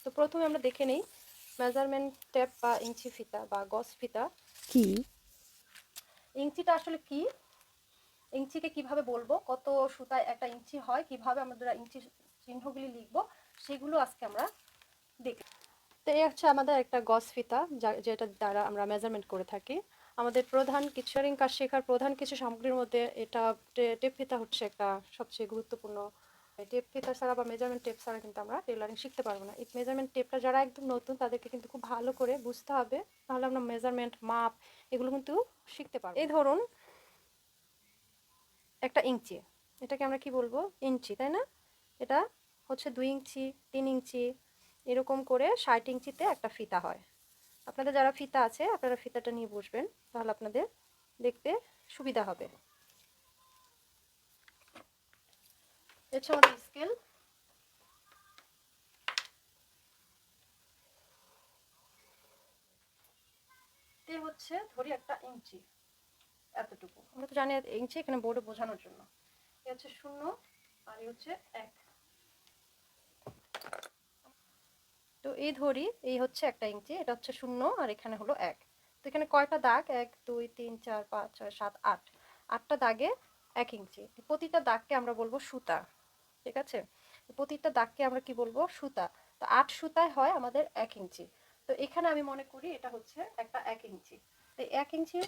তো প্রথমে আমরা দেখে নেই মেজারমেন্ট টেপ বা ইঞ্চি ফিতা বা গজ ফিতা কি? ইঞ্চিটা আসলে কি, ইঞ্চিকে কিভাবে বলবো, কত সুতায় একটা ইঞ্চি হয়, কিভাবে আমরা ইঞ্চি চিহ্নগুলি লিখবো, সেগুলো আজকে আমরা দেখব। তো এই হচ্ছে আমাদের একটা গজ ফিতা, যেটা দ্বারা আমরা মেজারমেন্ট করে থাকি। আমাদের প্রধান কিছু কাজ শেখার প্রধান কিছু সামগ্রীর মধ্যে এটা টেপ ফিতা হচ্ছে একটা সবচেয়ে গুরুত্বপূর্ণ। টেপ ফিতা ছাড়া বা মেজারমেন্ট টেপ ছাড়া কিন্তু আমরা টেলারিং শিখতে পারবো না। এই মেজারমেন্ট টেপটা যারা একদম নতুন তাদেরকে কিন্তু খুব ভালো করে বুঝতে হবে, তাহলে আমরা মেজারমেন্ট মাপ এগুলো কিন্তু শিখতে পারবো। এই ধরুন একটা ইঞ্চি, এটাকে আমরা কি বলবো, ইঞ্চি, তাই না? এটা হচ্ছে 2 ইঞ্চি, 3 ইঞ্চি, এরকম করে 60 ইঞ্চিতে একটা ফিতা হয়। আপনাদের যারা ফিতা আছে আপনারা ফিতাটা নিয়ে বসবেন, তাহলে আপনাদের দেখতে সুবিধা হবে। এটা আমাদের স্কেল। তে হচ্ছে ধরি একটা ইঞ্চি, এতটুকু আমরা তো জানি ইঞ্চি, এখানে বোর্ডে বোঝানোর জন্য। এ হচ্ছে 0 আর এই হচ্ছে 1। তো এই ধরি এই হচ্ছে একটা ইঞ্চি, এটা হচ্ছে 0 আর এখানে হলো 1। তো এখানে কয়টা দাগ, 1 2 3 4 5 6 7 8, 8টা দাগে 1 ইঞ্চি। প্রতিটা দাগকে আমরা বলবো সুতা, ঠিক আছে? প্রতিটা দাগকে আমরা কি বলবো, সুতা। তো 8 সুতায় হয় আমাদের 1 ইঞ্চি। তো এখানে আমি মনে করি এটা হচ্ছে একটা 1 ইঞ্চি। তো 1 ইঞ্চি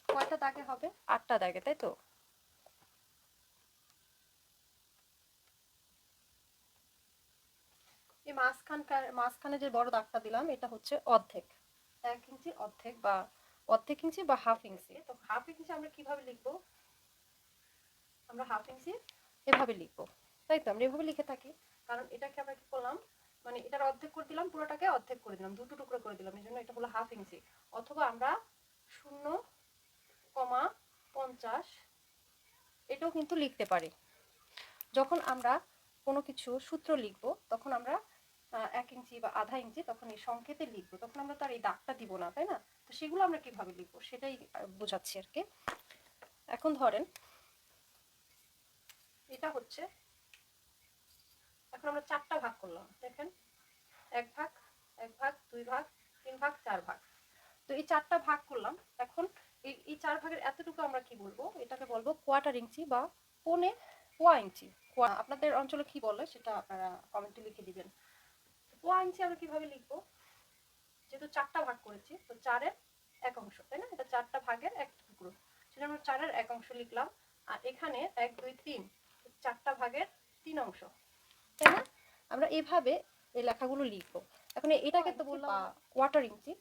কয়টা দাগে হবে, 8টা দাগে, তাই তো? এই মাঝখানে যে বড় দাগটা দিলাম এটা হচ্ছে অর্ধেক, 1 ইঞ্চি অর্ধেক বা অর্ধেক ইঞ্চি বা হাফ ইঞ্চি। তো হাফ ইঞ্চি আমরা কিভাবে লিখবো, আমরা হাফ ইঞ্চি এভাবে লিখবো, তাই তো? আমরা এভাবে লিখে থাকি, কারণ এটাকে আমরা কি করলাম, মানে এটার অর্ধেক করে দিলাম, পুরোটাকে অর্ধেক করে দিলাম, দুটো টুকরো করে দিলাম, এই জন্য এটা হলো হাফ ইঞ্চি। অথবা আমরা 0,50 এটাও কিন্তু লিখতে পারি। যখন আমরা কোনো কিছু সূত্র লিখবো তখন আমরা 1 ইঞ্চি বা আধা ইঞ্চি তখন এই সংকেতে লিখবো, তখন আমরা তার এই দাগটা দিব না, তাই না? তো সেগুলো আমরা কিভাবে লিখবো সেটাই বোঝাচ্ছি আর কি। এখন ধরেন এটা হচ্ছে, এখন আমরা 4টা ভাগ করলাম, দেখেন, 1 ভাগ, 1 ভাগ, 2 ভাগ, 3 ভাগ, 4 ভাগ। তো এই 4টা ভাগ করলাম। এখন এই 4 ভাগের এতটুকু আমরা কি বলবো, এটাকে বলবো কোয়ার্টার ইঞ্চি বা পোয়া ইঞ্চি। আপনাদের অঞ্চলে কি বলে সেটা আপনারা কমেন্টে লিখে দিবেন। পোয়া ইঞ্চি আমরা কিভাবে লিখবো, যেহেতু 4টা ভাগ করেছি তো 4-এর 1 অংশ, তাই না? এটা 4টা ভাগের 1 টুকরো, সেটা আমরা 4-এর 1 অংশ লিখলাম। আর এখানে 1 2 3, 4টা ভাগের 3 অংশ, তাই না? আমরা এইভাবে এই লেখাগুলো লিখবো। এখন এটাকে তো বললাম কোয়ার্টার ইঞ্চি,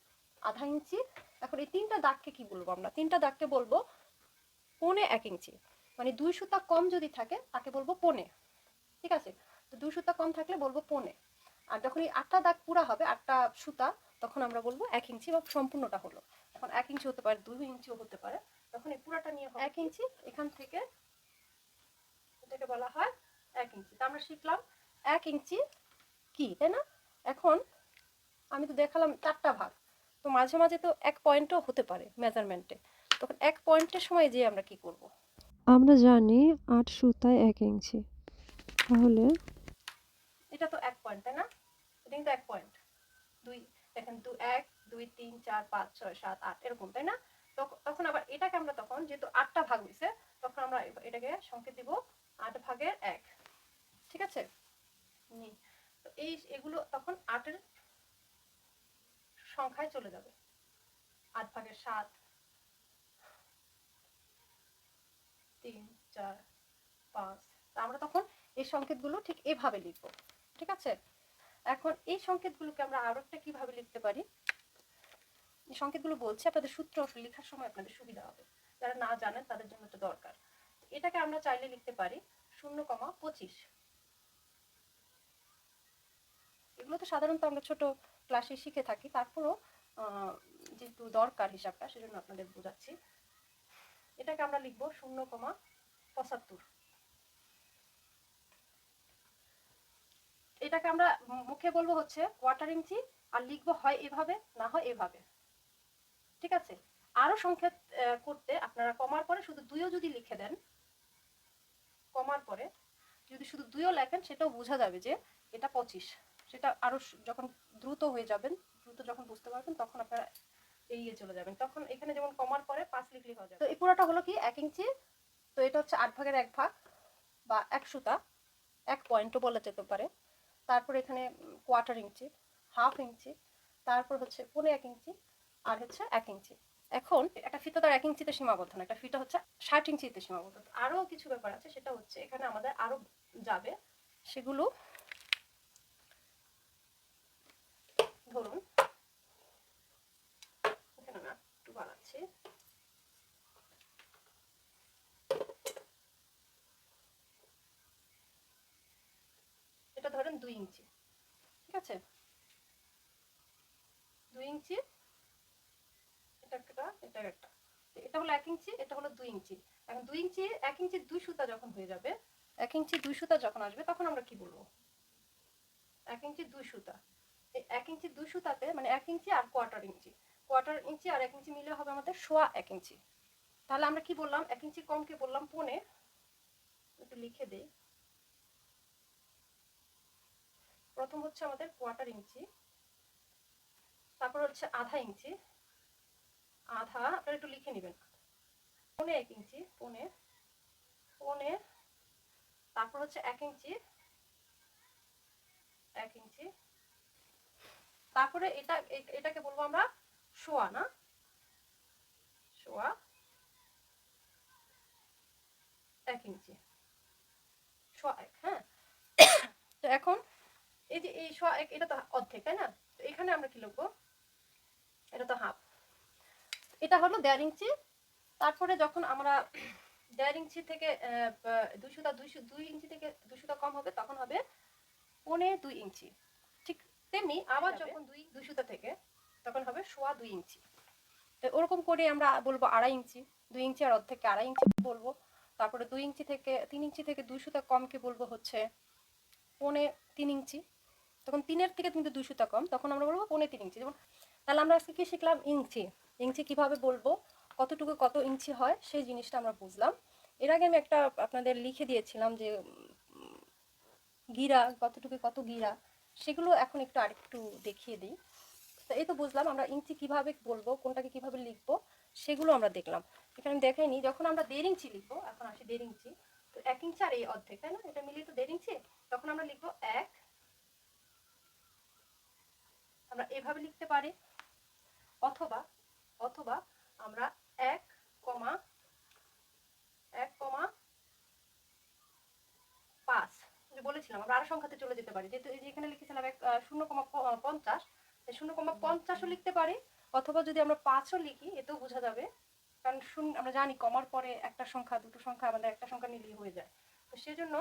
আধা ইঞ্চি। এখন এই 3টা দাগকে কি বলবো, আমরা 3টা দাগকে বলবো 1.25 ইঞ্চি। মানে 2 সুতা কম যদি থাকে তাকে বলবো 1.25, ঠিক আছে? তো 2 সুতা কম থাকলে বলবো 1.25। আর যখন এই 8টা দাগ পুরা হবে, 8টা সুতা, তখন আমরা বলবো 1 ইঞ্চি বা সম্পূর্ণটা হলো। এখন 1 ইঞ্চি হতে পারে, 2 ইঞ্চিও হতে পারে, তখন এই পুরাটা নিয়ে 1 ইঞ্চি। এখান থেকে এটাকে বলা হয় 1 ইঞ্চি। তা আমরা শিখলাম 1 ইঞ্চি কি, তাই না? এখন আমি তো দেখালাম 4টা ভাগ, তো মাঝে মাঝে তো 1 পয়েন্টও হতে পারে মেজারমেন্টে। তখন 1 পয়েন্টের সময় যে আমরা কি করব, আমরা জানি 8 সুতায় 1 ইঞ্চি। তাহলে এটা তো 1 পয়েন্ট, তাই না? এটা কিন্তু 1 পয়েন্ট। 2, দেখেন 1 2 3 4 5 6 7 8 এরকম, তাই না? তখন আবার এটাকে আমরা তখন যেহেতু 8টা ভাগ হইছে, তখন আমরা এটাকে সংকেত দিব 8 ভাগের 1, ঠিক আছে? তো এগুলো তখন 8-এর সংখ্যায় চলে যাবে, 8 ভাগের 7, 3 4 5। তা আমরা তখন এই সংকেতগুলো ঠিক এভাবে লিখবো, ঠিক আছে? এখন এই সংকেতগুলোকে আমরা আরো একটা কিভাবে লিখতে পারি, এই সংকেতগুলো বলছি, আপনাদের সূত্র লেখার সময় আপনাদের সুবিধা হবে, যারা না জানেন তাদের জন্য এটা দরকার। এটাকে আমরা চাইলে লিখতে পারি 0,25। এগুলো তো সাধারণত আমরা ছোট ক্লাসে শিখে থাকি, তারপরও যেহেতু দরকার হিসাবটা, সেজন্য আপনাদের বোঝাচ্ছি। এটাকে আমরা লিখবো 0,75। এটাকে আমরা মুখে বলবো হচ্ছে কোয়ার্টার ইঞ্চি, আর লিখবো হয় এভাবে না হয় এভাবে, ঠিক আছে? আরো সংকেত করতে আপনারা কমার পরে শুধু 2ও যদি লিখে দেন, কমার পরে যদি শুধু 2ও লেখেন, সেটাও বোঝা যাবে যে এটা 25, সেটা আরও যখন দ্রুত হয়ে যাবেন, দ্রুত যখন বুঝতে পারবেন, তখন আপনারা এড়িয়ে চলে যাবেন। তখন এখানে যেমন কমার পরে 5 লিখলেই হয়ে যাবে। তো এই পুরোটা হলো কি 1 ইঞ্চি। তো এটা হচ্ছে 8 ভাগের 1 ভাগ বা 1 সুতা, 1 পয়েন্টও বলা যেতে পারে। তারপর এখানে কোয়ার্টার ইঞ্চি, হাফ ইঞ্চি, তারপর হচ্ছে 1.25 ইঞ্চি, আর হচ্ছে 1 ইঞ্চি। এখন একটা ফিতা তো 1 ইঞ্চিতে সীমাবদ্ধ না, একটা ফিতা হচ্ছে 60 ইঞ্চিতে সীমাবদ্ধ। আরও কিছু ব্যাপার আছে, সেটা হচ্ছে এখানে আমাদের আরও যাবে। সেগুলো ধরুন এখানে আমি একটু বানাচ্ছি। এটা ধরেন 2 ইঞ্চি, ঠিক আছে? 2 ইঞ্চি, এটা একটা, এটা একটা, এটা হলো 1 ইঞ্চি, এটা হলো 2 ইঞ্চি। এখন 2 ইঞ্চি 1 ইঞ্চি 2 সুতা যখন হয়ে যাবে, 1 ইঞ্চি 2 সুতা যখন আসবে, তখন আমরা কি বলবো? 1 ইঞ্চি 2 সুতা। এই 1 ইঞ্চি 2 সুতাতে মানে 1 ইঞ্চি আর কোয়ার্টার ইঞ্চি, কোয়ার্টার ইঞ্চি আর 1 ইঞ্চি মিলে হবে আমাদের সোয়া 1 ইঞ্চি। তাহলে আমরা কি বললাম? 1 ইঞ্চি কমকে বললাম পৌনে। একটু লিখে দেই। প্রথম হচ্ছে আমাদের কোয়ার্টার ইঞ্চি, তারপর হচ্ছে আধা ইঞ্চি, আধা আপনারা একটু লিখে নেবেন, পৌনে 1 ইঞ্চি, পৌনে, পৌনে, তারপর হচ্ছে 1 ইঞ্চি, 1 ইঞ্চি, তারপরে এটাকে বলবো আমরা সোয়া, না সোয়া 1 ইঞ্চি, সোয়া 1। হ্যাঁ, তো এখন এই যে এই সোয়া 1, এটা তো অর্ধেক, তাই না? তো এখানে আমরা কি লিখবো? এটা তো হাফ। এটা হলো 1.5 ইঞ্চি। তারপরে যখন আমরা 1.5 ইঞ্চি থেকে 2 ইঞ্চি থেকে 2 সুতা কম হবে, তখন হবে পৌনে 2 ইঞ্চি। ঠিক তেমনি আবার যখন 2 সুতা থেকে, তখন হবে সোয়া 2 ইঞ্চি। তো ওরকম করে আমরা বলবো 2.5 ইঞ্চি, 2 ইঞ্চি আর অর্ধেককে 2.5 ইঞ্চি বলবো। তারপরে 2 ইঞ্চি থেকে 3 ইঞ্চি থেকে 2 সুতা কমকে বলবো হচ্ছে পৌনে 3 ইঞ্চি। তখন 3-এর থেকে কিন্তু 2 সুতা কম, তখন আমরা বলবো পৌনে 3 ইঞ্চি। যেমন তাহলে আমরা আজকে কি শিখলাম? ইঞ্চি। ইঞ্চি কিভাবে বলবো, কতটুকু কত ইঞ্চি হয়, সেই জিনিসটা আমরা বুঝলাম। এর আগে আমি একটা আপনাদের লিখে দিয়েছিলাম যে গিরা কতটুকু কত গিরা, সেগুলো এখন একটু আরেকটু দেখিয়ে দিই। তো এই তো বুঝলাম আমরা ইঞ্চি কিভাবে বলবো, কোনটাকে কিভাবে লিখবো, সেগুলো আমরা দেখলাম। এখানে আমি দেখাইনি, যখন আমরা 1.5 ইঞ্চি লিখবো, এখন আসি 1.5 ইঞ্চি, তো 1 ইঞ্চি আর এই অর্ধেক, তাই না? এটা মিলিয়ে তো 1.5 ইঞ্চি। তখন আমরা লিখবো 1, আমরা এভাবে লিখতে পারি, অথবা অথবা আমরা 1, 1,5 বলেছিলাম, আমরা আরো সংখ্যাতে চলে যেতে পারি, যেহেতু এই যে এখানে লিখেছিলাম 0,50, 0,50ও লিখতে পারি, অথবা যদি আমরা 5ও লিখি, এতেও বোঝা যাবে। কারণ আমরা জানি কমার পরে একটা সংখ্যা, দুটো সংখ্যা, আমাদের একটা সংখ্যা নিলেই হয়ে যায়। তো সেজন্য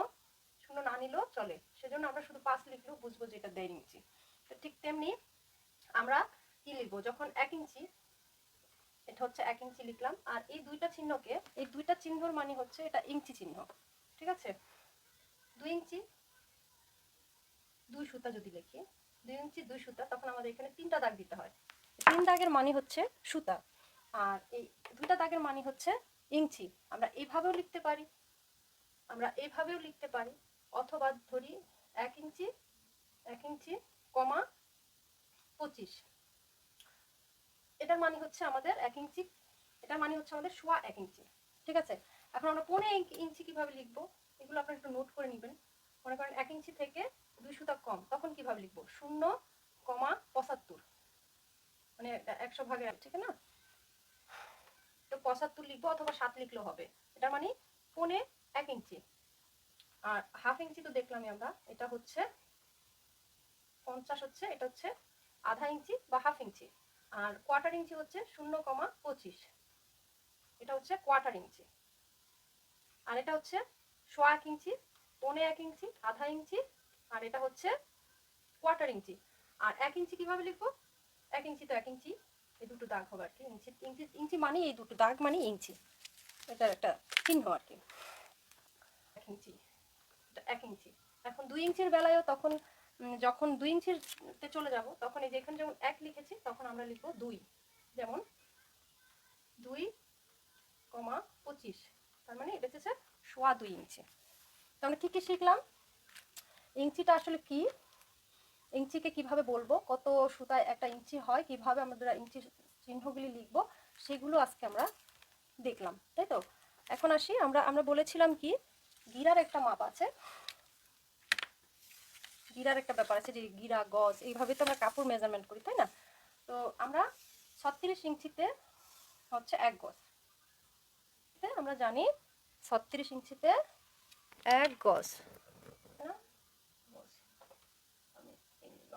0 না নিলেও চলে, সেজন্য আমরা শুধু 5 লিখলেও বুঝবো যে এটা 1.5 ইঞ্চি। তো ঠিক তেমনি আমরা কি লিখবো? যখন 1 ইঞ্চি, এটা হচ্ছে 1 ইঞ্চি লিখলাম, আর এই দুইটা চিহ্নকে, এই দুইটা চিহ্নর মানে হচ্ছে এটা ইঞ্চি চিহ্ন, ঠিক আছে? 2 ইঞ্চি 2 সুতা যদি লিখি, 2 ইঞ্চি 2 সুতা, তখন আমাদের এখানে 3টা দাগ দিতে হয়। 3 দাগের মানে হচ্ছে সুতা, আর এই 2টা দাগের মানে হচ্ছে ইঞ্চি। আমরা এইভাবেও লিখতে পারি, আমরা এইভাবেও লিখতে পারি, অথবা ধরি 1 ইঞ্চি, 1 ইঞ্চি, 25, এটার মানে হচ্ছে আমাদের 1 ইঞ্চি, এটার মানে হচ্ছে আমাদের সোয়া 1 ইঞ্চি, ঠিক আছে? এখন আমরা পৌনে 1 ইঞ্চি কিভাবে লিখবো, এগুলো আপনারা একটু নোট করে নেবেন। মনে করেন 1 ইঞ্চি থেকে 2 সুতা কম, তখন কিভাবে লিখবো? 0,75, মানে 100 ভাগে, ঠিক না? তো 75 লিখবো, অথবা 7 লিখলেও হবে। এটার মানে পৌনে 1 ইঞ্চি। আর হাফ ইঞ্চি তো দেখলামই আমরা, এটা হচ্ছে 50, হচ্ছে এটা হচ্ছে আধা ইঞ্চি বা হাফ ইঞ্চি। আর কোয়ার্টার ইঞ্চি হচ্ছে 0,25, এটা হচ্ছে কোয়ার্টার ইঞ্চি। আর এটা হচ্ছে সোয়া 1 ইঞ্চি, পৌনে 1 ইঞ্চি, আধা ইঞ্চি, আর এটা হচ্ছে কোয়ার্টার ইঞ্চি। আর 1 ইঞ্চি কিভাবে লিখবো? 1 ইঞ্চি তো 1 ইঞ্চি, এই দুটো দাগ হবে আর কি। ইঞ্চি ইঞ্চি ইঞ্চি মানে এই দুটো দাগ মানে ইঞ্চি, এটার একটা চিহ্ন আর কি। 1 ইঞ্চি, এটা 1 ইঞ্চি। এখন 2 ইঞ্চির বেলায়ও তখন যখন 2 ইঞ্চিতে চলে যাব, তখন এই যে এখানে যেমন 1 লিখেছি, তখন আমরা লিখবো 2, যেমন 2,25, তার মানে এটা হচ্ছে সোয়া 2 ইঞ্চি। তো আমরা কি কি শিখলাম? ইঞ্চিটা আসলে কি, ইঞ্চিকে কিভাবে বলবো, কত সুতায় একটা ইঞ্চি হয়, কিভাবে আমরা ইঞ্চি চিহ্নগুলি লিখবো, সেগুলো আজকে আমরা দেখলাম, তাই তো। এখন আসি, আমরা বলেছিলাম কি গিরার একটা মাপ আছে, গিরার একটা ব্যাপার আছে, যে গিরা গজ এইভাবে তো আমরা কাপড় মেজারমেন্ট করি, তাই না। তো আমরা 36 ইঞ্চিতে হচ্ছে 1 গজ, আমরা জানি 36 ইঞ্চিতে 1 গজ, তাই না?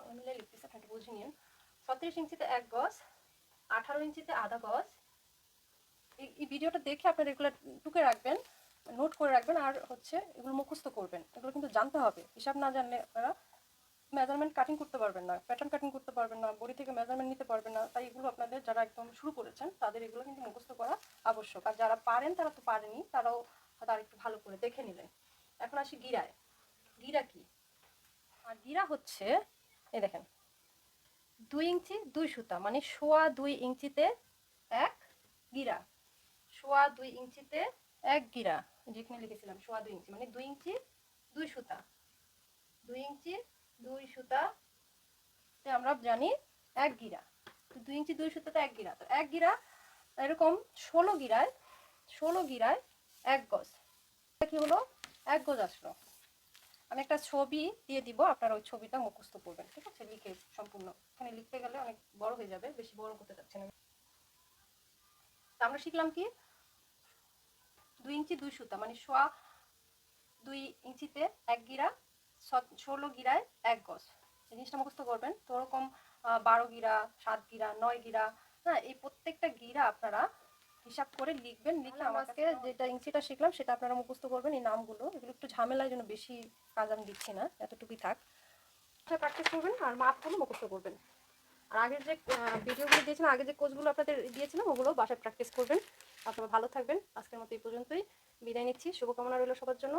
আমি মিলে লিখতেছি, আপনাকে বুঝে নিন। 36 ইঞ্চিতে 1 গজ, 18 ইঞ্চিতে আধা গজ। এই ভিডিওটা দেখে আপনারা এগুলো টুকে রাখবেন, নোট করে রাখবেন, আর হচ্ছে এগুলো মুখস্থ করবেন। এগুলো কিন্তু জানতে হবে, হিসাব না জানলে আপনারা মেজারমেন্ট কাটিং করতে পারবেন না, প্যাটার্ন কাটিং করতে পারবেন না, বডি থেকে মেজারমেন্ট নিতে পারবেন না। তাই এগুলো আপনাদের যারা একদম শুরু করেছেন তাদের এগুলো কিন্তু মুখস্থ করা আবশ্যক। আর যারা পারেন তারা তো পারেনি, তারাও তার একটু ভালো করে দেখে নিলেন। এখন আসি গিরায়। গিরা কি? আর গিরা হচ্ছে, এই দেখেন, 2 ইঞ্চি 2 সুতা, মানে 2.25 ইঞ্চিতে 1 গিরা। 2.25 ইঞ্চিতে 1 গিরা, যেখানে লিখেছিলাম 2.25 ইঞ্চি, মানে 2 ইঞ্চি 2 সুতা। 2 ইঞ্চি 2 সুতা আমরা জানি 1 গিরা। তো 2 ইঞ্চি 2 সুতাতে 1 গিরা, তো 1 গিরা এরকম 16 গিরায় 1 গজ। এটা কি হলো? 1 গজ আসলো। আমি একটা ছবি দিয়ে দিব, আপনারা ওই ছবিটা মুখস্থ করবেন, ঠিক আছে, লিখে সম্পূর্ণ। এখানে লিখতে গেলে অনেক বড় হয়ে যাবে, বেশি বড় করতে চাচ্ছি না। আমরা শিখলাম কি 2 ইঞ্চি 2 সুতা, মানে 2.25 ইঞ্চিতে 1 গিরা, 16 গিরায় 1 গজ। জিনিসটা মুখস্থ করবেন। তো ওরকম 12 গিরা, 7 গিরা, 9 গিরা, হ্যাঁ, এই প্রত্যেকটা গিরা আপনারা হিসাব করে লিখবেন। লিখে আমাকে যেটা ইঞ্চিটা শিখলাম সেটা আপনারা মুখস্থ করবেন, এই নামগুলো। এগুলো একটু ঝামেলার জন্য বেশি কাজ আমি দিচ্ছি না, এতটুকুই থাক। প্র্যাকটিস করবেন আর মাপগুলো মুখস্থ করবেন। আর আগের যে ভিডিওগুলো দিয়েছিলাম, আগে যে কোচগুলো আপনাদের দিয়েছিলাম, ওগুলো বাসায় প্র্যাকটিস করবেন। আপনারা ভালো থাকবেন। আজকের মতো এই পর্যন্তই, বিদায় নিচ্ছি। শুভকামনা রইল সবার জন্য।